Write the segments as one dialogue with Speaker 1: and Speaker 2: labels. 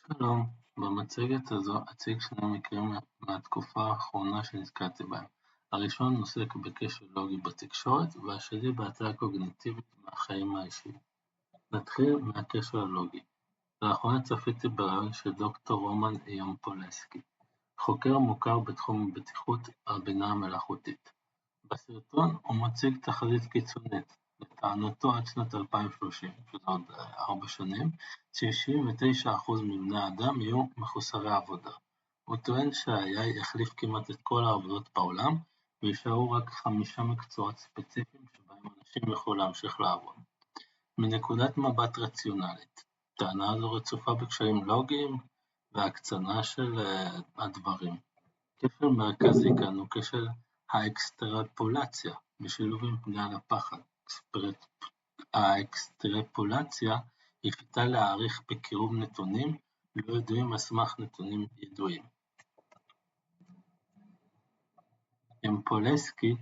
Speaker 1: שלום, במצגת הזו אציג שני מקרים מהתקופה האחרונה שנתקלתי בהם. הראשון עוסק בקשר לוגי בתקשורת, והשני בהטיה קוגניטיבית מהחיים האישיים. נתחיל מהקשר הלוגי. לאחרונה צפיתי ברעיון של דוקטור רומן ימפולסקי, חוקר מוכר בתחום הבטיחות הבינה המלאכותית. בסרטון הוא מציג תחזית קיצונית, לטענתו עד שנת 2030, שזה עוד 4 שנים, 99% מבני האדם יהיו מחוסרי עבודה. הוא טוען שה-AI יחליף כמעט את כל העבודות בעולם, וישארו רק 5 מקצועות ספציפיים שבהם אנשים יוכלו להמשיך לעבוד. מנקודת מבט רציונלית, טענה זו רצופה בקשיים לוגיים והקצנה של הדברים. קשר מרכזי כאן הוא קשר האקסטרפולציה, בשילוב עם פנייה לפחד. האקסטרפולציה היא שיטה להעריך בקירוב נתונים לא ידועים על סמך נתונים ידועים. ימפולסקי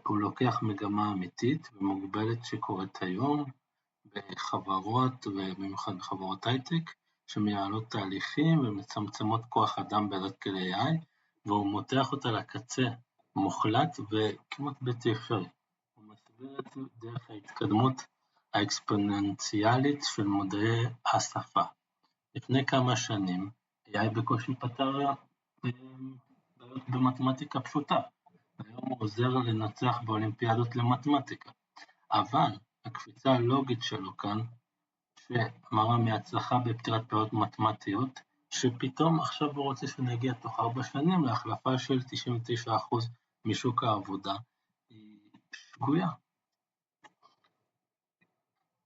Speaker 1: הוא לוקח מגמה אמיתית ומוגבלת שקורית היום בחברות, ובמיוחד בחברות הייטק, שמייעלות תהליכים ומצמצמות כוח אדם בעזרת כלי AI, והוא מותח אותה לקצה מוחלט וכמעט בלתי אפשרי. הוא מסביר את זה דרך ההתקדמות האקספוננציאלית של מודלי השפה. לפני כמה שנים, AI בקושי פתר בעיות במתמטיקה פשוטה, והיום הוא עוזר לנצח באולימפיאדות למתמטיקה. אבל הקפיצה הלוגית שלו כאן, שמראה מהצלחה בפתירת בעיות מתמטיות, שפתאום עכשיו הוא רוצה שנגיע תוך 4 שנים להחלפה של 99% משוק העבודה, היא שגויה.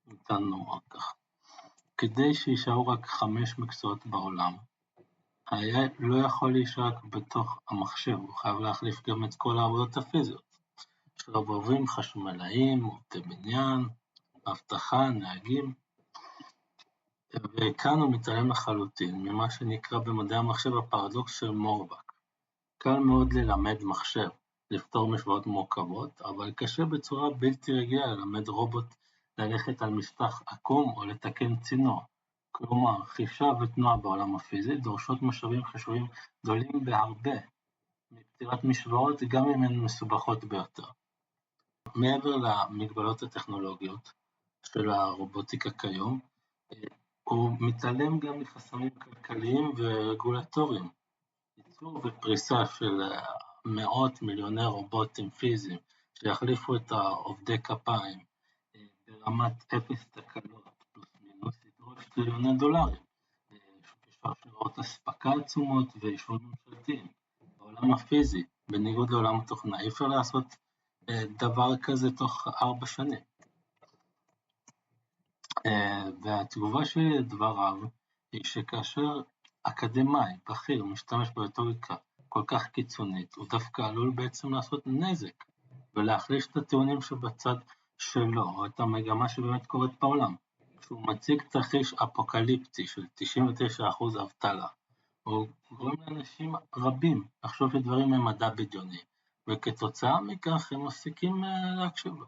Speaker 1: ניתן לומר כך. כדי שישארו רק 5 מקצועות בעולם, ה-AI לא יכול להישאר רק בתוך המחשב, הוא חייב להחליף גם את כל העבודות הפיזיות. שרבבים, חשמלאים, עובדי בניין, אבטחה, נהגים. וכאן הוא מתעלם לחלוטין ממה שנקרא במדעי המחשב הפרדוקס של מורבק. קל מאוד ללמד מחשב, לפתור משוואות מורכבות, אבל קשה בצורה בלתי רגילה ללמד רובוט ללכת על משטח עקום או לתקן צינור. כלומר, חישה ותנועה בעולם הפיזי דורשות משאבים חשובים גדולים בהרבה מפתירת משוואות, גם אם הן מסובכות ביותר. מעבר למגבלות הטכנולוגיות של הרובוטיקה כיום, הוא מתעלם גם מחסמים כלכליים ורגולטוריים. ייצור ופריסה של מאות מיליוני רובוטים פיזיים שיחליפו את העובדי כפיים ברמת 0 תקלות פלוס מינוס ידרוש טריליוני דולרים. שרשרות אספקה עצומות ואישורים ממשלתיים. בעולם הפיזי, בניגוד לעולם התוכנה, אי אפשר לעשות דבר כזה תוך 4 שנים. והתגובה של דבריו היא שכאשר אקדמאי, בכיר, משתמש ברטוריקה כל כך קיצונית, הוא דווקא עלול בעצם לעשות נזק, ולהחליש את הטיעונים שבצד שלו, או את המגמה שבאמת קורית בעולם. כשהוא מציג תרחיש אפוקליפטי של 99% אבטלה, הוא גורם לאנשים רבים לחשוב שדברים הם מדע בדיוני, וכתוצאה מכך הם מפסיקים להקשיב לו.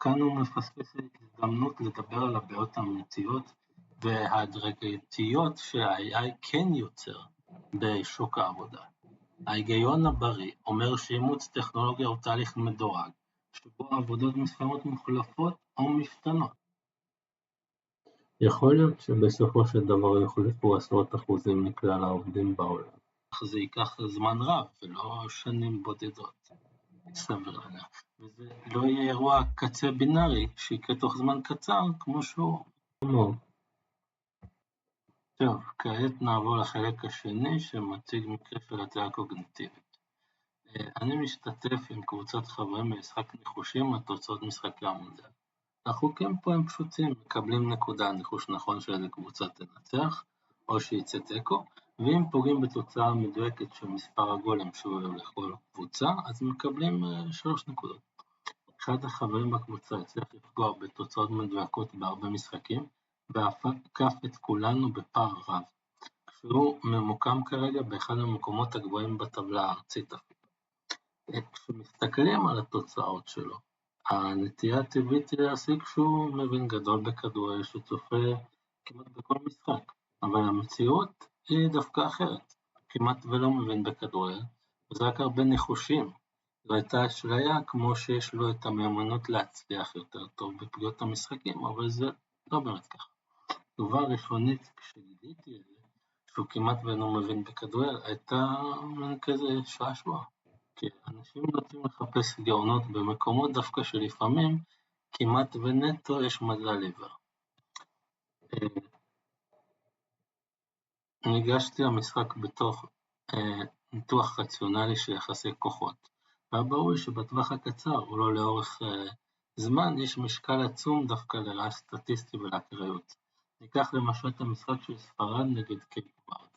Speaker 1: כאן הוא מפספס הזדמנות לדבר על הבעיות האמיתיות וההדרגתיות שה-AI כן יוצר בשוק העבודה. ההיגיון הבריא אומר שאימוץ טכנולוגיה הוא תהליך מדורג, שבו עבודות מסוימות מוחלפות או משתנות. יכול להיות שבסופו של דבר יוחלפו 10% מכלל העובדים בעולם, אך זה ייקח זמן רב ולא שנים בודדות. סביר להניח. וזה לא יהיה אירוע קצה בינארי שיקרה תוך זמן קצר כמו שהוא. טוב, כעת נעבור לחלק השני שמציג מקרה של הטיה קוגניטיבית. אני משתתף עם קבוצת חברים במשחק ניחושים על תוצאות משחקי המונדיאל. החוקים פה הם פשוטים, מקבלים נקודה ניחוש נכון שאיזה קבוצה תנצח או שיצא תיקו, ואם פוגעים בתוצאה מדויקת של מספר הגולים שהוא לכל קבוצה, אז מקבלים 3 נקודות. אחד החברים בקבוצה הצליח לפגוע בתוצאות מדויקות בהרבה משחקים, והפקף את כולנו בפער רב, כשהוא ממוקם כרגע באחד המקומות הגבוהים בטבלה הארצית. כשמסתכלים על התוצאות שלו, הנטייה הטבעית היא להסיק שהוא מבין גדול בכדורגל, שצופה כמעט בכל משחק, אבל המציאות היא דווקא אחרת. כמעט ולא מבין בכדורגל, וזה רק הרבה ניחושים. זו הייתה אשליה כמו שיש לו את המיומנות להצליח יותר טוב בפגיעות המשחקים, אבל זה לא באמת ככה. התגובה הראשונית כשגיליתי את זה, שהוא כמעט ואינו מבין בכדורגל, הייתה מין כזה שעשוע. כי אנשים נוטים לחפש גאונות במקומות דווקא שלפעמים כמעט ונטו יש מזל עיוור. ניגשתי למשחק בתוך ניתוח רציונלי של יחסי כוחות, והיה ברור שבטווח הקצר ולא לאורך זמן יש משקל עצום דווקא לרעש סטטיסטי ולאקראיות. ניקח למשל את המשחק של ספרד נגד קייפ ורד.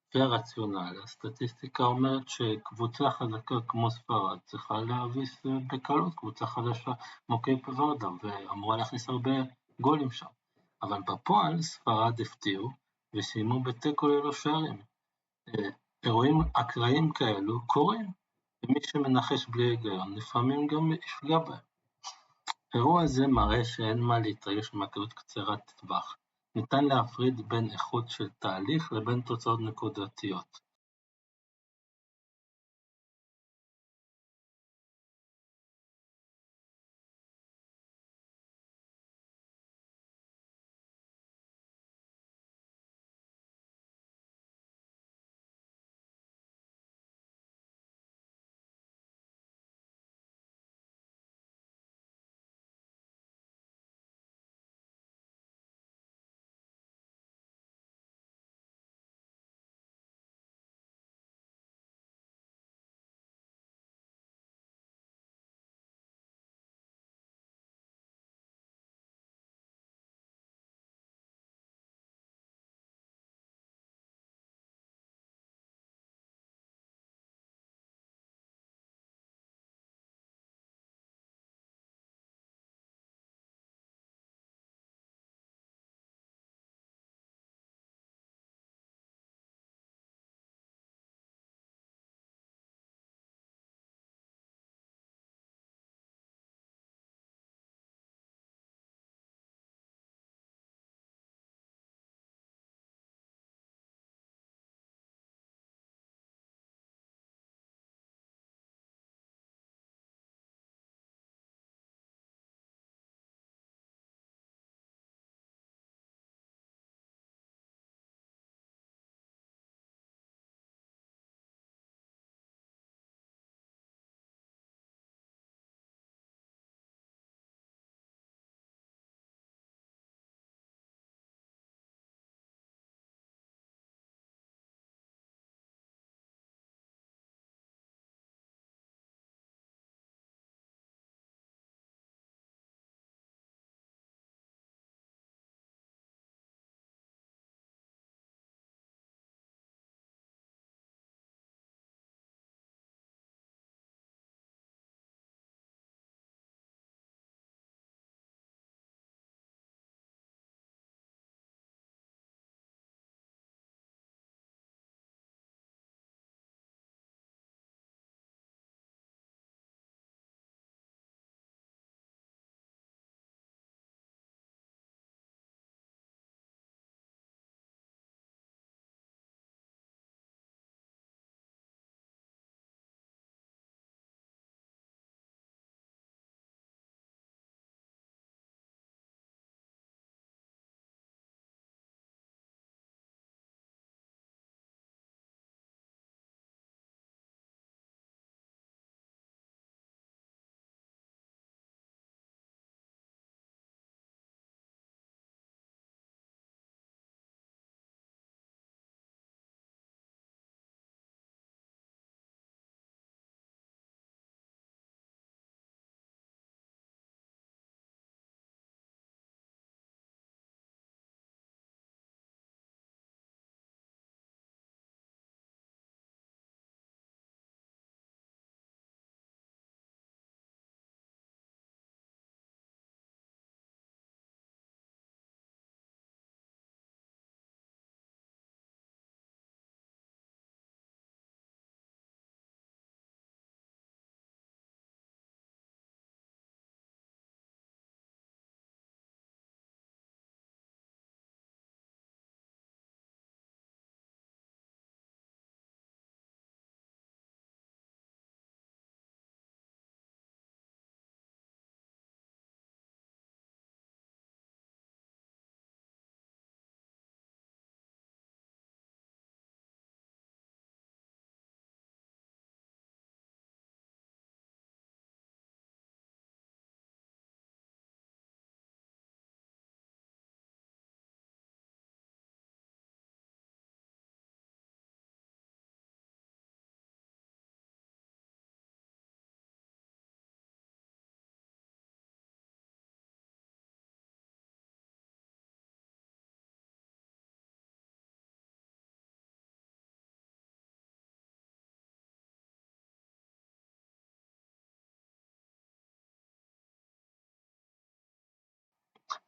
Speaker 1: לפי הרציונל, הסטטיסטיקה אומרת שקבוצה חזקה כמו ספרד צריכה להביס בקלות קבוצה חדשה כמו קייפ ורדה, ואמורה להכניס הרבה גולים שם. אבל בפועל ספרד הפתיעו וסיימו בתיקו ללא שערים. אירועים אקראיים כאלו קורים, ומי שמנחש בלי היגיון לפעמים גם יפגע בהם. האירוע הזה מראה שאין מה להתרגש מהקלות קצרת טווח. ניתן להפריד בין איכות של תהליך לבין תוצאות נקודתיות.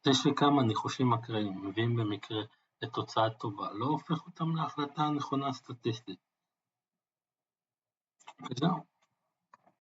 Speaker 1: זה שכמה ניחושים אקראיים מביאים במקרה לתוצאה טובה, לא הופך אותם להחלטה הנכונה סטטיסטית. וזהו.